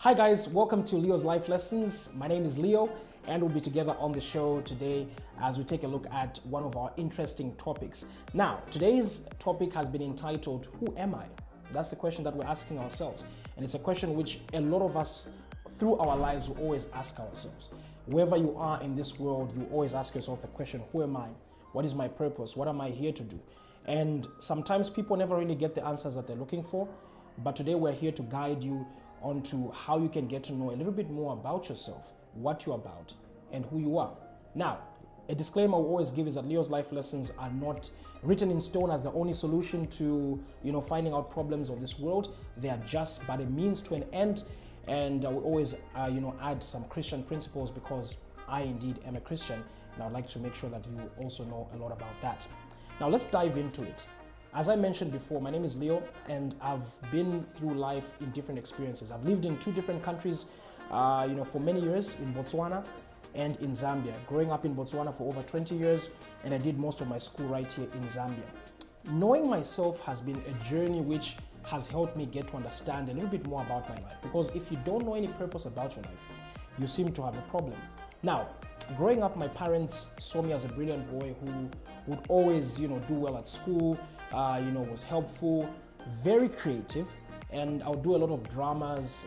Hi guys, welcome to Leo's Life Lessons. My name is Leo and we'll be together on the show today as we take a look at one of our interesting topics. Now, today's topic has been entitled, Who Am I? That's the question that we're asking ourselves. And it's a question which a lot of us through our lives will always ask ourselves. Wherever you are in this world, you always ask yourself the question, who am I? What is my purpose? What am I here to do? And sometimes people never really get the answers that they're looking for. But today we're here to guide you onto how you can get to know a little bit more about yourself, what you're about, and who you are. Now, a disclaimer we always give is that Leo's Life Lessons are not written in stone as the only solution to finding out problems of this world. They are just but a means to an end, and we always add some Christian principles because I indeed am a Christian, and I'd like to make sure that you also know a lot about that. Now let's dive into it. As I mentioned before, my name is Leo and I've been through life in different experiences. I've lived in two different countries for many years, in Botswana and in Zambia. Growing up in Botswana for over 20 years, and I did most of my school right here in Zambia. Knowing myself has been a journey which has helped me get to understand a little bit more about my life, because if you don't know any purpose about your life, you seem to have a problem. Now, growing up, my parents saw me as a brilliant boy who would always do well at school, was helpful, very creative, and I would do a lot of dramas.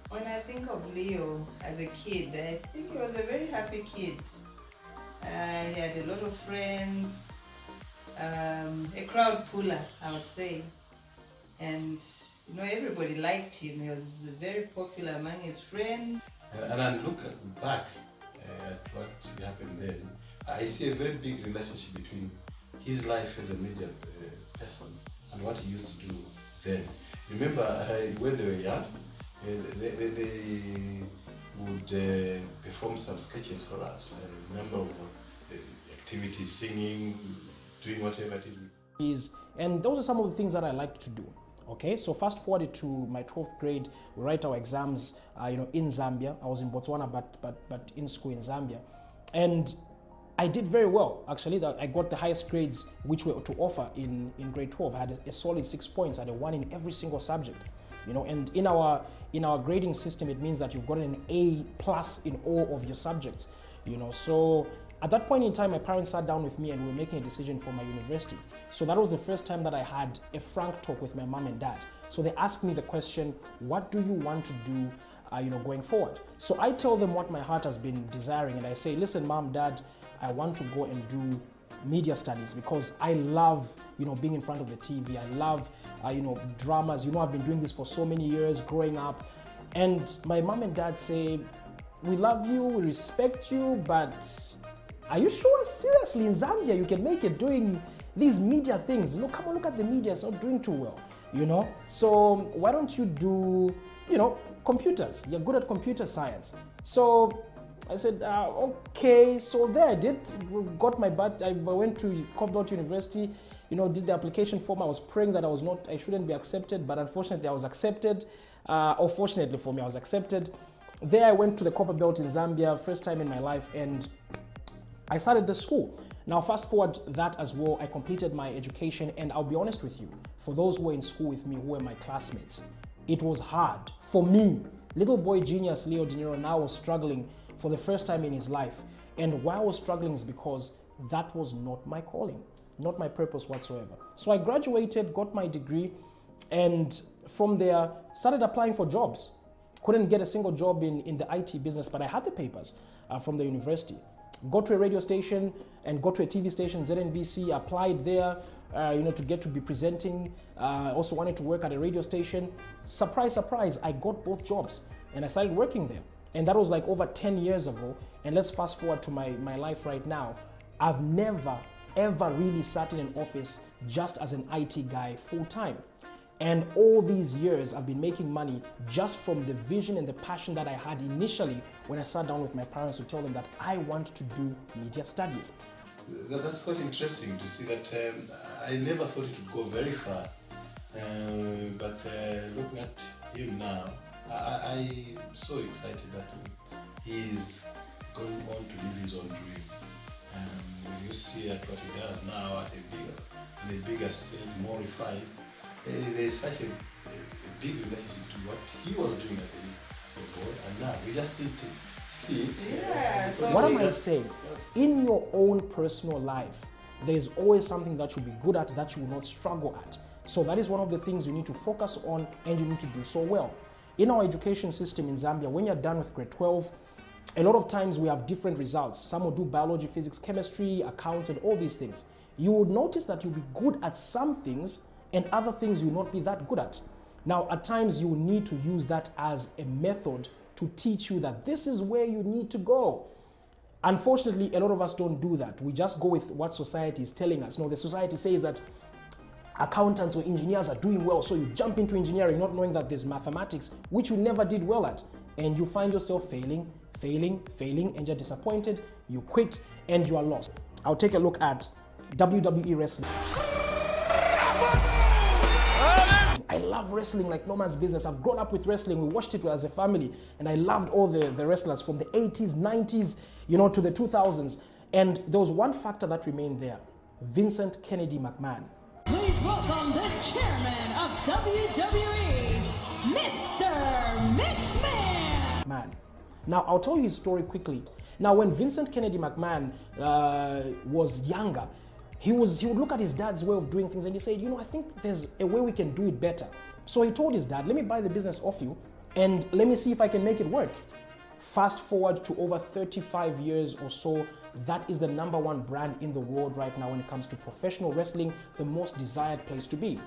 When I think of Leo as a kid, I think he was a very happy kid. He had a lot of friends, a crowd puller, I would say. And everybody liked him. He was very popular among his friends. And I look back at what happened then, I see a very big relationship between his life as a media person and what he used to do then. Remember, when they were young, they would perform some sketches for us. I remember activities, singing, doing whatever it is. And those are some of the things that I liked to do. Okay, so fast forwarded to my 12th grade, we write our exams, in Zambia. I was in Botswana, but in school in Zambia. And I did very well, actually. I got the highest grades which were to offer in grade 12. I had a solid 6 points. I had a 1 in every single subject, and in our grading system, it means that you've gotten an A+ in all of your subjects, So at that point in time, my parents sat down with me and we were making a decision for my university. So that was the first time that I had a frank talk with my mom and dad. So they asked me the question, what do you want to do going forward? So I tell them what my heart has been desiring, and I say, listen, mom, dad, I want to go and do media studies because I love being in front of the TV. I love dramas. I've been doing this for so many years growing up. And my mom and dad say, we love you, we respect you, but are you sure seriously in Zambia you can make it doing these media things? Come on, look at the media, it's not doing too well, So why don't you do, computers? You're good at computer science. So I said, okay, so there I did, got my butt, I went to Cobalt University, did the application form. I was praying that I shouldn't be accepted, but unfortunately I was accepted, or fortunately for me, I was accepted. There I went to the Copper Belt in Zambia, first time in my life, and I started the school. Now fast forward that as well, I completed my education, and I'll be honest with you, for those who were in school with me, who were my classmates, it was hard. For me, little boy genius Leo Deniro now was struggling for the first time in his life. And why I was struggling is because that was not my calling, not my purpose whatsoever. So I graduated, got my degree, and from there started applying for jobs. Couldn't get a single job in the IT business, but I had the papers from the university. Got to a radio station and got to a TV station, ZNBC, applied there, to get to be presenting. Also wanted to work at a radio station. Surprise, surprise, I got both jobs and I started working there. And that was like over 10 years ago. And let's fast forward to my life right now. I've never, ever really sat in an office just as an IT guy full time. And all these years I've been making money just from the vision and the passion that I had initially when I sat down with my parents to tell them that I want to do media studies. That's quite interesting to see that I never thought it would go very far. But looking at him now, I'm so excited that he's going on to live his own dream. When you see at what he does now at a bigger stage, more refined, there's such a big relationship to what he was doing the boy, and now we just need to see it. Yeah, so What am I saying? In your own personal life, there's always something that you'll be good at that you will not struggle at. So that is one of the things you need to focus on, and you need to do so well. In our education system in Zambia, when you're done with grade 12, a lot of times we have different results. Some will do biology, physics, chemistry, accounts, and all these things. You would notice that you'll be good at some things and other things you'll not be that good at. Now, at times you will need to use that as a method to teach you that this is where you need to go. Unfortunately, a lot of us don't do that. We just go with what society is telling us. No, the society says that accountants or engineers are doing well, so you jump into engineering not knowing that there's mathematics, which you never did well at, and you find yourself failing, and you're disappointed, you quit, and you are lost. I'll take a look at WWE wrestling. I love wrestling like no man's business. I've grown up with wrestling. We watched it as a family, and I loved all the wrestlers from the 80s, 90s, to the 2000s. And there was one factor that remained there: Vincent Kennedy McMahon. Please welcome the chairman of WWE, Mr. McMahon. Man. Now, I'll tell you his story quickly. Now, when Vincent Kennedy McMahon was younger, he would look at his dad's way of doing things and he said, I think there's a way we can do it better. So he told his dad, let me buy the business off you and let me see if I can make it work. Fast forward to over 35 years or so, that is the #1 brand in the world right now when it comes to professional wrestling, the most desired place to be.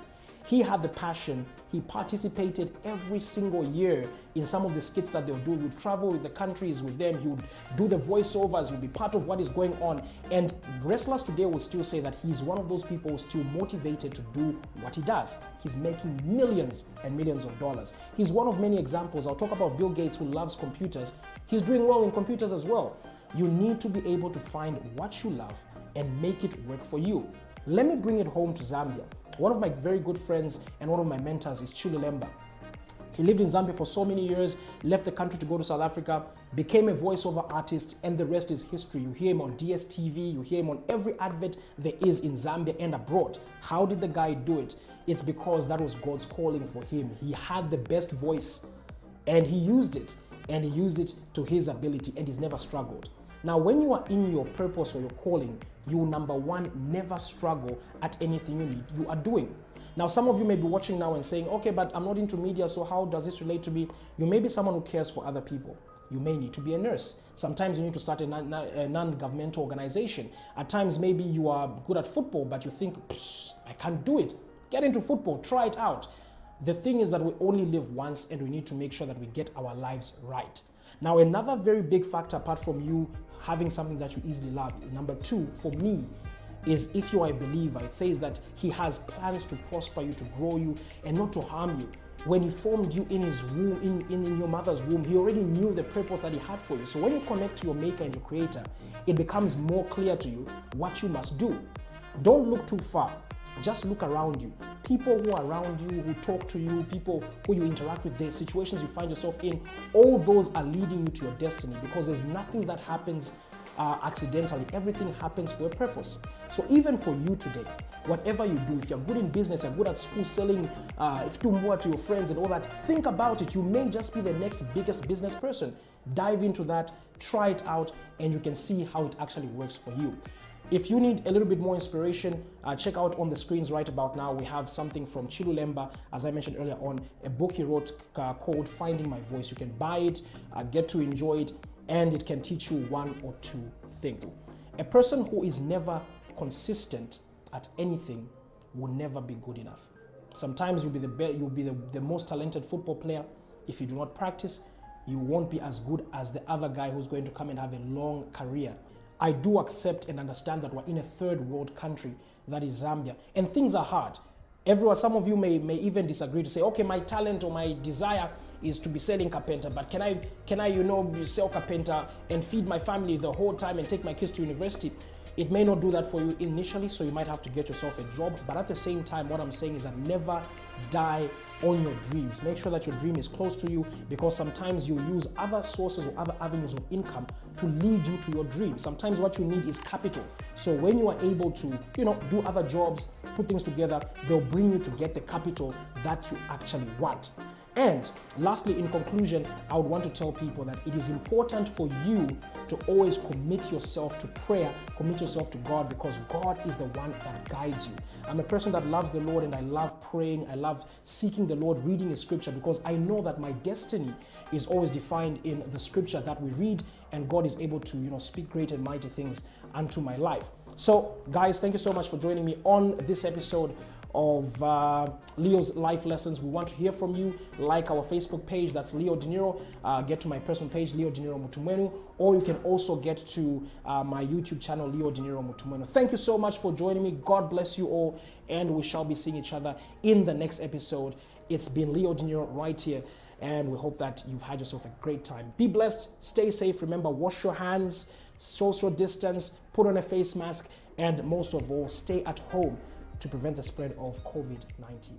He had the passion. He participated every single year in some of the skits that they'll do. He would travel with the countries with them. He would do the voiceovers. He would be part of what is going on. And wrestlers today will still say that he's one of those people still motivated to do what he does. He's making millions and millions of dollars. He's one of many examples. I'll talk about Bill Gates, who loves computers. He's doing well in computers as well. You need to be able to find what you love and make it work for you. Let me bring it home to Zambia. One of my very good friends and one of my mentors is Chilulemba. He lived in Zambia for so many years, left the country to go to South Africa, became a voiceover artist, and the rest is history. You hear him on DSTV, you hear him on every advert there is in Zambia and abroad. How did the guy do it? It's because that was God's calling for him. He had the best voice and he used it, and he used it to his ability, and he's never struggled. Now, when you are in your purpose or your calling, you #1 never struggle at anything you are doing. Now, some of you may be watching now and saying, okay, but I'm not into media, so how does this relate to me? You may be someone who cares for other people. You may need to be a nurse. Sometimes you need to start a non-governmental organization. At times, maybe you are good at football, but you think, I can't do it. Get into football, try it out. The thing is that we only live once, and we need to make sure that we get our lives right. Now, another very big factor, apart from you having something that you easily love, is #2 for me, is if you are a believer. It says that he has plans to prosper you, to grow you, and not to harm you. When he formed you in his womb, in your mother's womb, he already knew the purpose that he had for you. So when you connect to your maker and your creator, it becomes more clear to you what you must do. Don't look too far. Just look around you. People who are around you, who talk to you, people who you interact with, the situations you find yourself in, all those are leading you to your destiny, because there's nothing that happens accidentally. Everything happens for a purpose. So even for you today, whatever you do, if you're good in business, you're good at school, selling iftumbua to your friends and all that, think about it. You may just be the next biggest business person. Dive into that, try it out, and you can see how it actually works for you. If you need a little bit more inspiration, check out on the screens right about now. We have something from Chilulemba, as I mentioned earlier on, a book he wrote called Finding My Voice. You can buy it, get to enjoy it, and it can teach you 1 or 2 things. A person who is never consistent at anything will never be good enough. Sometimes you'll be the most talented football player. If you do not practice, you won't be as good as the other guy who's going to come and have a long career. I do accept and understand that we're in a third world country, that is Zambia, and things are hard. Some of you may even disagree to say, okay, my talent or my desire is to be selling carpenter, but can I sell carpenter and feed my family the whole time and take my kids to university? It may not do that for you initially, so you might have to get yourself a job. But at the same time, what I'm saying is that never die on your dreams. Make sure that your dream is close to you, because sometimes you use other sources or other avenues of income to lead you to your dream. Sometimes what you need is capital. So when you are able to, do other jobs, put things together, they'll bring you to get the capital that you actually want. And lastly, in conclusion, I would want to tell people that it is important for you to always commit yourself to prayer, commit yourself to God, because God is the one that guides you. I'm a person that loves the Lord, and I love praying. I love seeking the Lord, reading His scripture, because I know that my destiny is always defined in the scripture that we read, and God is able to, speak great and mighty things unto my life. So, guys, thank you so much for joining me on this episode of Leo's Life Lessons. We want to hear from you. Like our Facebook page, that's Leo Deniro. Get to my personal page, Leo Deniro Mutumwenu, or you can also get to my YouTube channel, Leo Deniro Mutumwenu. Thank you so much for joining me. God bless you all, and we shall be seeing each other in the next episode. It's been Leo Deniro right here, and we hope that you've had yourself a great time. Be blessed, stay safe. Remember, wash your hands, social distance, put on a face mask, and most of all, stay at home to prevent the spread of COVID-19.